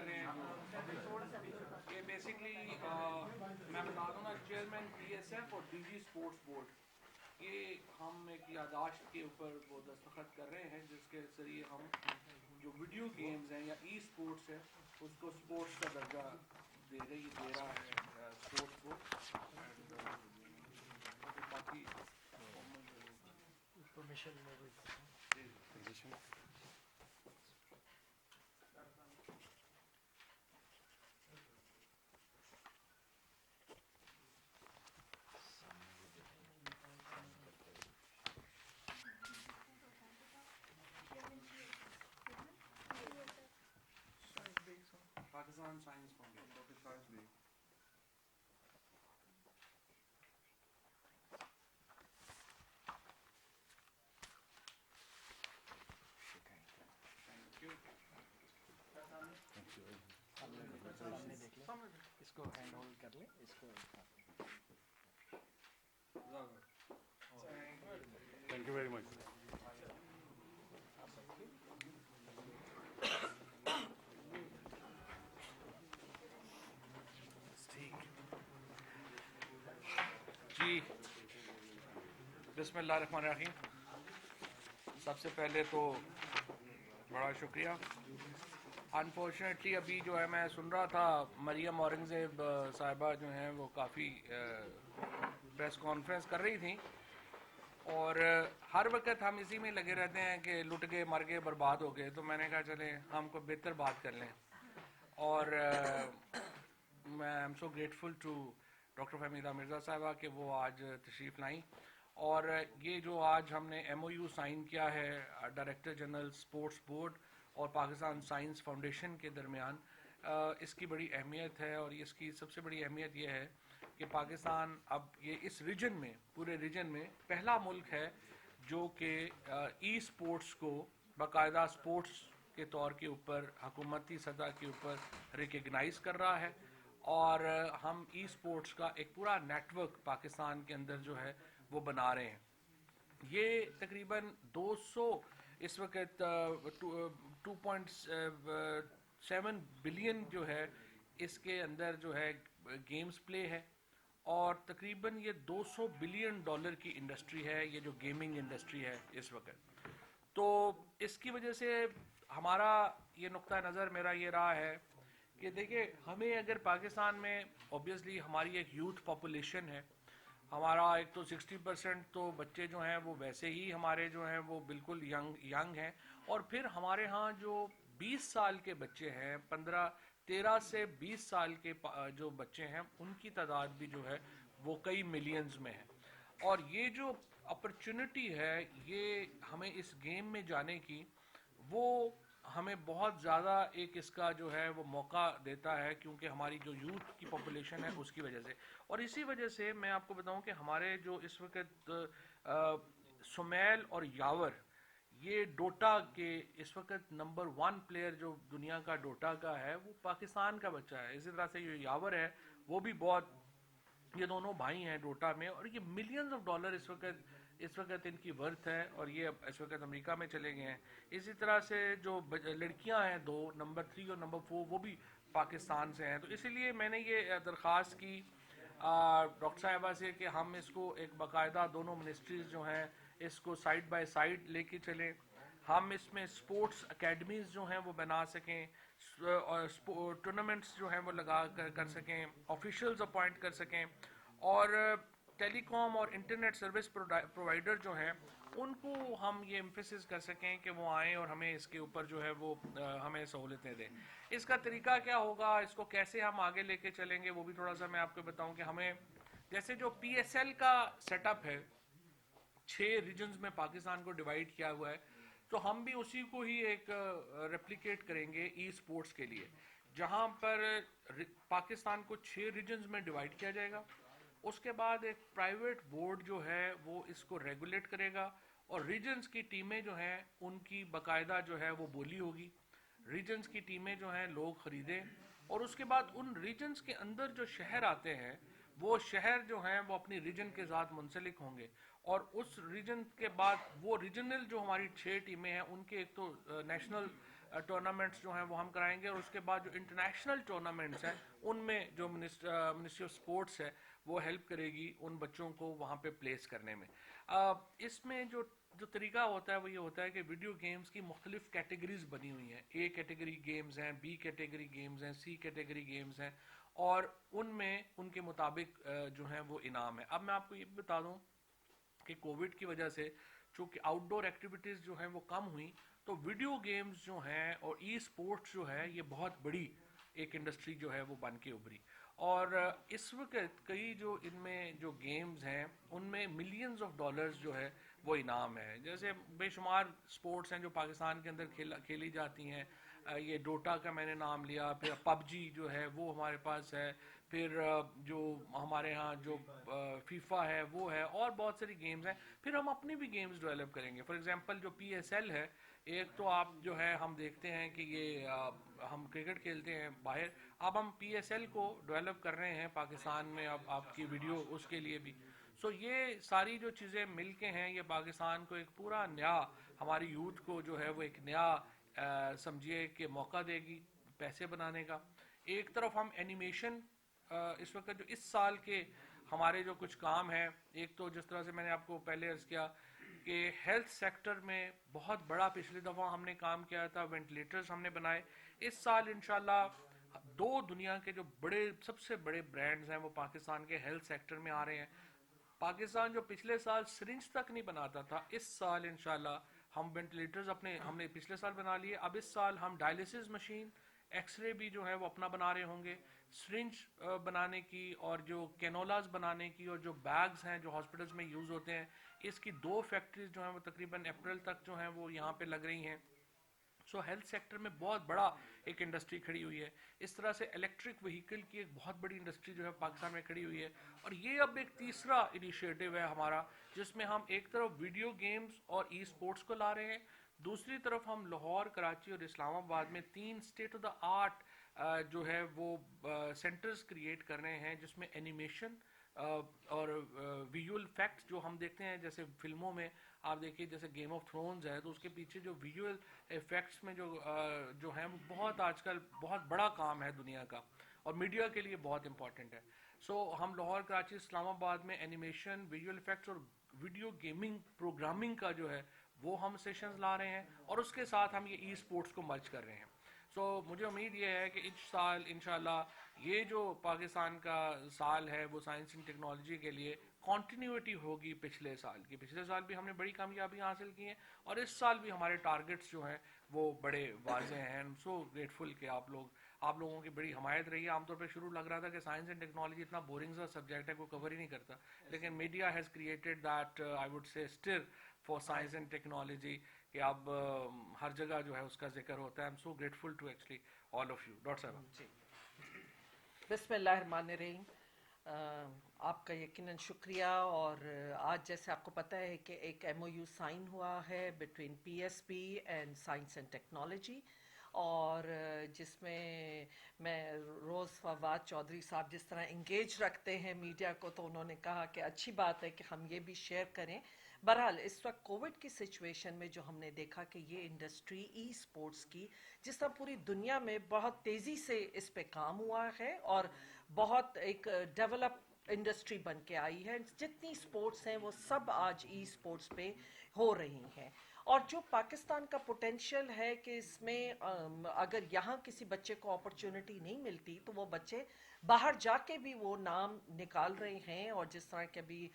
کر رہے ہیں کہ بیسکلی میں بتا دوں نا چیئرمین پی ایس ایف اور ڈی جی اسپورٹس بورڈ، یہ ہم ایک یادداشت کے اوپر وہ دستخط کر رہے ہیں جس کے ذریعے ہم جو ویڈیو گیمز ہیں یا ای اسپورٹس ہے اس کو اسپورٹس کا درجہ دے رہا ہے اسپورٹس کو. باقی پرمیشن پاکستان سائنس فاؤنڈیشن. سامنے دیکھ لیں، اس کو ہینڈ ہولڈ کر لیں، اس کو تھینک یو ویری مچ. جی بسم اللہ الرحمن الرحیم. سب سے پہلے تو بڑا شکریہ. انفارچونیٹلی ابھی جو ہے میں سن رہا تھا مریم اورنگزیب صاحبہ جو ہیں وہ کافی پریس کانفرنس کر رہی تھیں اور ہر وقت ہم اسی میں لگے رہتے ہیں کہ لٹ گئے مر گئے برباد ہو گئے، تو میں نے کہا چلیں ہم کو بہتر بات کر لیں. اور میں I am so grateful to doctor Fahmida Mirza صاحبہ کہ وہ آج تشریف لائیں. اور یہ جو آج ہم نے ایم او یو سائن کیا ہے ڈائریکٹر جنرل اسپورٹس بورڈ اور پاکستان سائنس فاؤنڈیشن کے درمیان، اس کی بڑی اہمیت ہے. اور اس کی سب سے بڑی اہمیت یہ ہے کہ پاکستان اب یہ اس ریجن میں، پورے ریجن میں پہلا ملک ہے جو کہ ای اسپورٹس کو باقاعدہ اسپورٹس کے طور کے اوپر حکومتی سطح کے اوپر ریکگنائز کر رہا ہے. اور ہم ای اسپورٹس کا ایک پورا نیٹ ورک پاکستان کے اندر جو ہے وہ بنا رہے ہیں. یہ تقریباً 200 اس وقت 2.7 بلین جو ہے اس کے اندر جو ہے گیمز پلے ہے، اور تقریباً یہ $200 بلین کی انڈسٹری ہے، یہ جو گیمنگ انڈسٹری ہے اس وقت. تو اس کی وجہ سے ہمارا یہ نقطہ نظر میرا یہ رہا ہے کہ دیکھیں ہمیں اگر پاکستان میں اوبیسلی ہماری ایک یوتھ پاپولیشن ہے، ہمارا ایک تو 60% تو بچے جو ہیں وہ ویسے ہی ہمارے جو ہیں وہ بالکل ینگ ہیں، اور پھر ہمارے ہاں جو 20 سال کے بچے ہیں، 13 سے 20 سال کے جو بچے ہیں ان کی تعداد بھی جو ہے وہ کئی ملینز میں ہے. اور یہ جو اپرچونٹی ہے یہ ہمیں اس گیم میں جانے کی، وہ ہمیں بہت زیادہ ایک اس کا جو ہے وہ موقع دیتا ہے، کیونکہ ہماری جو یوتھ کی پاپولیشن ہے اس کی وجہ سے. اور اسی وجہ سے میں آپ کو بتاؤں کہ ہمارے جو اس وقت سمیل اور یاور، یہ ڈوٹا کے اس وقت نمبر 1 پلیئر جو دنیا کا ڈوٹا کا ہے وہ پاکستان کا بچہ ہے. اسی طرح سے یہ یاور ہے وہ بھی بہت، یہ دونوں بھائی ہیں ڈوٹا میں، اور یہ ملینز آف ڈالر اس وقت ان کی ورتھ ہے، اور یہ اس وقت امریکہ میں چلے گئے ہیں. اسی طرح سے جو لڑکیاں ہیں دو، نمبر 3 اور نمبر 4، وہ بھی پاکستان سے ہیں. تو اسی لیے میں نے یہ درخواست کی ڈاکٹر صاحبہ سے کہ ہم اس کو ایک باقاعدہ دونوں منسٹریز جو ہیں اس کو سائڈ بائی سائڈ لے کے چلیں، ہم اس میں اسپورٹس اکیڈمیز جو ہیں وہ بنا سکیں، ٹورنامنٹس جو ہیں وہ لگا کر سکیں، آفیشلز اپوائنٹ کر سکیں، اور ٹیلی کام اور انٹرنیٹ سروس پرووائڈر جو ہیں ان کو ہم یہ ایمفیسس کر سکیں کہ وہ آئیں اور ہمیں اس کے اوپر جو ہے وہ ہمیں سہولتیں دیں. اس کا طریقہ کیا ہوگا، اس کو کیسے ہم آگے لے کے چلیں گے، وہ بھی تھوڑا سا میں آپ کو بتاؤں کہ ہمیں جیسے جو پی ایس ایل کا سیٹ اپ ہے، 6 ریجنز میں پاکستان کو ڈیوائیڈ کیا ہوا ہے، تو ہم بھی اسی کو ہی ایک ریپلیکیٹ کریں گے ای اسپورٹس کے لیے، جہاں پر پاکستان کو 6 ریجنز میں ڈیوائیڈ کیا جائے گا. اس کے بعد ایک پرائیویٹ بورڈ جو ہے وہ اس کو ریگولیٹ کرے گا، اور ریجنز کی ٹیمیں جو ہیں ان کی باقاعدہ جو ہے وہ بولی ہوگی. ریجنز کی ٹیمیں جو ہیں لوگ خریدیں، اور اس کے بعد ان ریجنز کے اندر جو شہر آتے ہیں وہ شہر جو ہیں وہ اپنی ریجن کے ساتھ منسلک ہوں گے، اور اس ریجن کے بعد وہ ریجنل جو ہماری 6 ٹیمیں ہیں ان کے ایک تو نیشنل ٹورنامنٹس جو ہیں وہ ہم کرائیں گے, اور اس کے بعد جو انٹرنیشنل ٹورنامنٹس ہیں ان میں جو منسٹری آف اسپورٹس ہے وہ ہیلپ کرے گی ان بچوں کو وہاں پہ پلیس کرنے میں. اس میں جو طریقہ ہوتا ہے وہ یہ ہوتا ہے کہ ویڈیو گیمز کی مختلف کیٹیگریز بنی ہوئی ہیں. اے کیٹیگری گیمز ہیں, بی کیٹیگری گیمز ہیں, سی کیٹیگری گیمز ہیں, اور ان میں ان کے مطابق جو ہیں وہ انعام ہے. اب میں آپ کو یہ بتا دوں کہ کووڈ کی وجہ سے چونکہ آؤٹ ڈور ایکٹیویٹیز جو ہیں وہ کم ہوئیں, تو ویڈیو گیمز جو ہیں اور ای اسپورٹس جو ہے یہ بہت بڑی ایک انڈسٹری جو ہے وہ بن کے ابھری. اور اس وقت کئی جو ان میں جو گیمز ہیں ان میں ملینز آف ڈالرز جو ہے وہ انعام ہے. جیسے بے شمار سپورٹس ہیں جو پاکستان کے اندر کھیلی جاتی ہیں. یہ ڈوٹا کا میں نے نام لیا, پھر پب جی جو ہے وہ ہمارے پاس ہے, پھر جو ہمارے ہاں جو فیفا ہے وہ ہے, اور بہت ساری گیمز ہیں. پھر ہم اپنی بھی گیمز ڈیولپ کریں گے. فار ایگزامپل جو پی ایس ایل ہے, ایک تو آپ جو ہے ہم دیکھتے ہیں کہ یہ ہم کرکٹ کھیلتے ہیں باہر, اب ہم پی ایس ایل کو ڈیولپ کر رہے ہیں پاکستان میں, اب آپ کی ویڈیو اس کے لیے بھی. سو یہ ساری جو چیزیں مل کے ہیں یہ پاکستان کو ایک پورا نیا, ہماری یوتھ کو جو ہے وہ ایک نیا سمجھیے کہ موقع دے گی پیسے بنانے کا. ایک طرف ہم اینیمیشن اس وقت جو اس سال کے ہمارے جو کچھ کام ہیں, ایک تو جس طرح سے میں نے آپ کو پہلے عرض کیا کہ ہیلتھ سیکٹر میں بہت بڑا پچھلی دفعہ ہم نے کام کیا تھا, وینٹیلیٹرز ہم نے بنائے. اس سال انشاءاللہ 2 دنیا کے جو سب سے بڑے برانڈز ہیں وہ پاکستان کے ہیلتھ سیکٹر میں آ رہے ہیں. پاکستان جو پچھلے سال سرنج تک نہیں بناتا تھا, اس سال انشاءاللہ ہم وینٹیلیٹرز ہم نے پچھلے سال بنا لیے. اب اس سال ہم ڈائلیسس مشین, ایکس رے بھی جو ہے وہ اپنا بنا رہے ہوں گے, سرنج بنانے کی, اور جو کینولاز بنانے کی, اور جو بیگز ہیں جو ہاسپٹلز میں یوز ہوتے ہیں, اس کی 2 فیکٹریز جو ہیں وہ تقریباً اپریل تک جو ہیں وہ یہاں پہ لگ رہی ہیں. سو ہیلتھ سیکٹر میں بہت بڑا ایک انڈسٹری کھڑی ہوئی ہے. اس طرح سے الیکٹرک وہیکل کی ایک بہت بڑی انڈسٹری جو ہے پاکستان میں کھڑی ہوئی ہے. اور یہ اب ایک تیسرا انیشیٹو ہے ہمارا, جس میں ہم ایک طرف ویڈیو گیمز اور ای اسپورٹس کو لا رہے ہیں, دوسری طرف ہم لاہور, کراچی اور اسلام آباد میں 3 اسٹیٹ آف دا آرٹ جو ہے وہ سینٹرز کریٹ کر رہے ہیں, جس میں اینیمیشن اور ویژول فیکٹس جو ہم دیکھتے ہیں, جیسے فلموں میں آپ دیکھیے جیسے گیم آف تھرونز ہے, تو اس کے پیچھے جو ویژول افیکٹس میں جو ہیں وہ بہت آج کل بہت بڑا کام ہے دنیا کا, اور میڈیا کے لیے بہت امپورٹنٹ ہے. سو ہم لاہور, کراچی, اسلام آباد میں اینیمیشن, ویژول افیکٹس اور ویڈیو گیمنگ پروگرامنگ کا جو ہے وہ ہم سیشنز لا رہے ہیں, اور اس کے ساتھ ہم یہ ای اسپورٹس کو مرج کر رہے ہیں. سو مجھے امید یہ ہے کہ اس سال انشاءاللہ یہ جو پاکستان کا سال ہے وہ سائنس اینڈ ٹیکنالوجی کے لیے کنٹینیوٹی ہوگی پچھلے سال کی. پچھلے سال بھی ہم نے بڑی کامیابیاں حاصل کی ہیں, اور اس سال بھی ہمارے ٹارگٹس جو ہیں وہ بڑے واضح ہیں. ایم سو گریٹفل کہ آپ لوگوں کی بڑی حمایت رہی ہے. عام طور پہ شروع لگ رہا تھا کہ سائنس اینڈ ٹیکنالوجی اتنا بورنگ سا سبجیکٹ ہے, کوئی کور ہی نہیں کرتا, لیکن media has created that I would say stir for science and technology, کہ اب ہر جگہ جو ہے اس کا ذکر ہوتا ہے. Am so grateful to actually all of you. Doctor صاحب جی, بسم اللہ الرحمن الرحیم. آپ کا یقیناً شکریہ. اور آج جیسے آپ کو پتہ ہے کہ ایک ایم او یو سائن ہوا ہے between P S B and science and technology, اور جس میں روز فواد چودھری صاحب جس طرح انگیج رکھتے ہیں میڈیا کو, تو انہوں نے کہا کہ اچھی بات ہے کہ ہم یہ بھی شیئر کریں. بہرحال اس وقت کووڈ کی سچویشن میں جو ہم نے دیکھا کہ یہ انڈسٹری ای اسپورٹس کی جس طرح پوری دنیا میں بہت تیزی سے اس پہ کام ہوا ہے, اور بہت ایک ڈیولپ انڈسٹری بن کے آئی ہے. جتنی سپورٹس ہیں وہ سب آج ای سپورٹس پہ ہو رہی ہیں, اور جو پاکستان کا پوٹینشیل ہے کہ اس میں اگر یہاں کسی بچے کو اپرچونٹی نہیں ملتی تو وہ بچے باہر جا کے بھی وہ نام نکال رہے ہیں. اور جس طرح کہ ابھی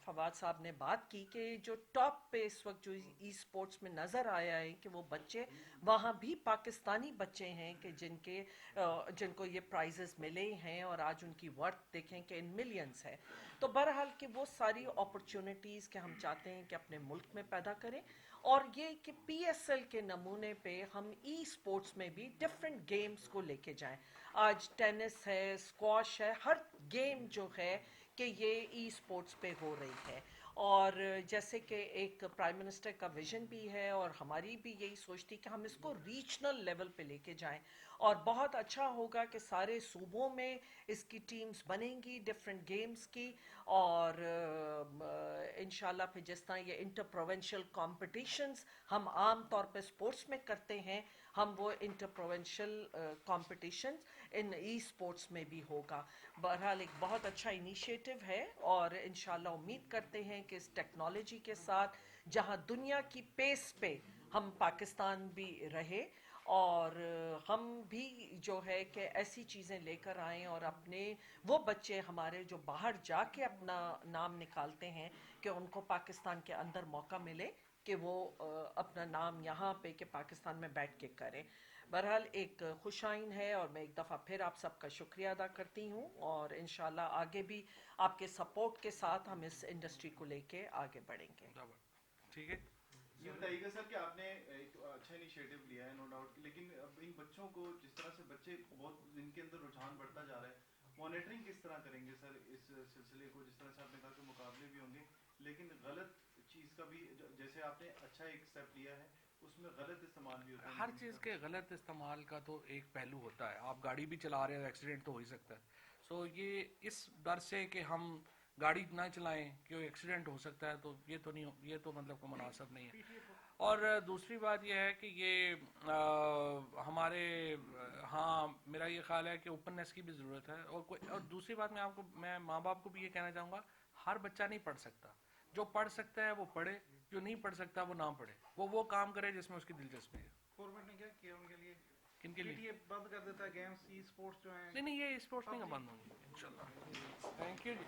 فواد صاحب نے بات کی کہ جو ٹاپ پہ اس وقت جو ای سپورٹس میں نظر آیا ہے کہ وہ بچے وہاں بھی پاکستانی بچے ہیں کہ جن کو یہ پرائزز ملے ہیں, اور آج ان کی ورتھ دیکھیں کہ ان ملینز ہے. تو بہرحال کہ وہ ساری اپرچونٹیز کہ ہم چاہتے ہیں کہ اپنے ملک میں پیدا کریں, اور یہ کہ پی ایس ایل کے نمونے پہ ہم ای سپورٹس میں بھی ڈفرینٹ گیمز کو لے کے جائیں. آج ٹینس ہے, اسکواش ہے, ہر گیم جو ہے کہ یہ ای سپورٹس پہ ہو رہی ہے. اور جیسے کہ ایک پرائم منسٹر کا ویژن بھی ہے اور ہماری بھی یہی سوچ تھی کہ ہم اس کو ریجنل لیول پہ لے کے جائیں اور بہت اچھا ہوگا کہ سارے صوبوں میں اس کی ٹیمز بنیں گی ڈفرینٹ گیمز کی اور انشاءاللہ پھر جس طرح یہ انٹر پروونشل کمپٹیشنز ہم عام طور پہ اسپورٹس میں کرتے ہیں ہم وہ انٹر پروونشل کمپٹیشنز ان ای اسپورٹس میں بھی ہوگا. بہرحال ایک بہت اچھا انیشیٹو ہے اور انشاءاللہ امید کرتے ہیں کہ اس ٹیکنالوجی کے ساتھ جہاں دنیا کی پیس پہ ہم پاکستان بھی رہے اور ہم بھی جو ہے کہ ایسی چیزیں لے کر آئیں اور اپنے وہ بچے ہمارے جو باہر جا کے اپنا نام نکالتے ہیں کہ ان کو پاکستان کے اندر موقع ملے کہ وہ اپنا نام یہاں پہ کہ پاکستان میں بیٹھ کے کریں. بہرحال ایک خوش آئین ہے اور میں ایک دفعہ پھر آپ سب کا شکریہ ادا کرتی ہوں اور انشاءاللہ آگے بھی آپ کے سپورٹ کے ساتھ ہم اس انڈسٹری کو لے کے آگے بڑھیں گے. ٹھیک ہے. یہ بتائیے گا سر کہ آپ نے ایک اچھا انیشیٹو لیا ہے نو ڈاؤٹ, لیکن اب ان بچوں کو جس طرح سے بچے بہت ان کے اندر رجحان بڑھتا جا رہا ہے, مانیٹرنگ کس طرح کریں گے سر اس سلسلے کو؟ جس طرح سے آپ نے کہا کہ مقابلے بھی ہوں گے لیکن غلط چیز کا بھی, جیسے آپ نے اچھا ایک اسٹیپ لیا ہے اس میں غلط استعمال بھی ہوتا ہے. ہر چیز کے غلط استعمال کا تو ایک پہلو ہوتا ہے. آپ گاڑی بھی چلا رہے ہیں ایکسیڈنٹ تو ہو ہی سکتا ہے. سو یہ اس ڈر سے کہ ہم گاڑی نہ چلائیں کہ ایکسیڈنٹ ہو سکتا ہے تو یہ تو نہیں, یہ تو مطلب کو مناسب نہیں ہے. اور دوسری بات یہ ہے کہ یہ ہمارے ہاں میرا یہ خیال ہے کہ اوپننیس کی بھی ضرورت ہے. اور دوسری بات میں آپ کو, میں ماں باپ کو بھی یہ کہنا چاہوں گا, ہر بچہ نہیں پڑھ سکتا. جو پڑھ سکتا ہے وہ پڑھے, جو نہیں پڑھ سکتا وہ نہ پڑھے, وہ کام کرے جس میں اس کی دلچسپی ہے. گورنمنٹ نے کیا کیا ان کے لیے؟ کن کے لیے؟ بند کر دیتا ہے گیمز, ای اسپورٹس جو ہیں. نہیں یہ اسپورٹس نہیں بند ہوں گے انشاءاللہ. Thank you G.